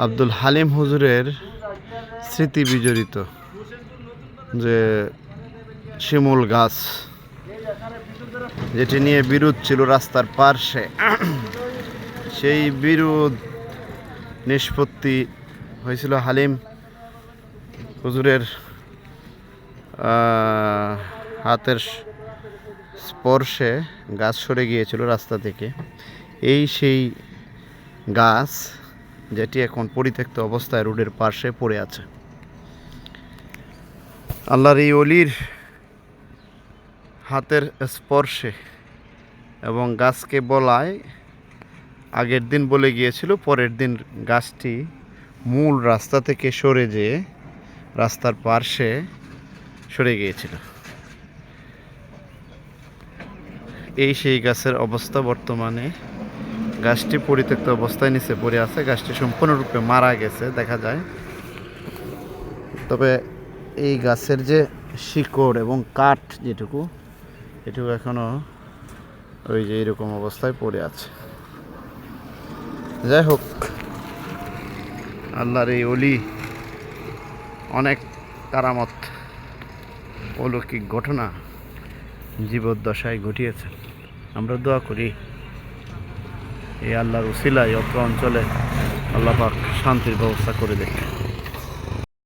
আব্দুল হালিম হুজুরের স্মৃতি বিজড়িত যে শিমুল গাছ, যেটি নিয়ে বিরোধ ছিল রাস্তার পার্শ্বে, সেই বিরোধ নিষ্পত্তি হয়েছিল হালিম হুজুরের হাতের স্পর্শে গাছ সরে গিয়েছিল রাস্তা থেকে। সেই গাছ যেটি এখন পরিত্যক্ত অবস্থায় রোডের পাশে পড়ে আছে। আল্লাহর এই অলির হাতের স্পর্শে এবং গাছকে বলায় আগের দিন বলে গিয়েছিল, পরের দিন গাছটি মূল রাস্তা থেকে সরে যেয়ে রাস্তার পার্শ্বে সরে গিয়েছিল। সেই গাছের অবস্থা বর্তমানে, গাছটি পরিত্যক্ত অবস্থায় নিচে পড়ে আছে। গাছটি সম্পূর্ণরূপে মারা গেছে দেখা যায়, তবে এই গাছের যে শিকড় এবং কাঠ এটুকু এখনো ওই যে এরকম অবস্থায় পড়ে আছে। যাই হোক, আল্লাহর এই অলি অনেক কারামত, অলৌকিক ঘটনা জীবদ্দশায় ঘটিয়েছেন। আমরা দোয়া করি এই আল্লাহর উসিলায় অত্র অঞ্চলে আল্লাহ পাক শান্তির ব্যবস্থা করে দেন।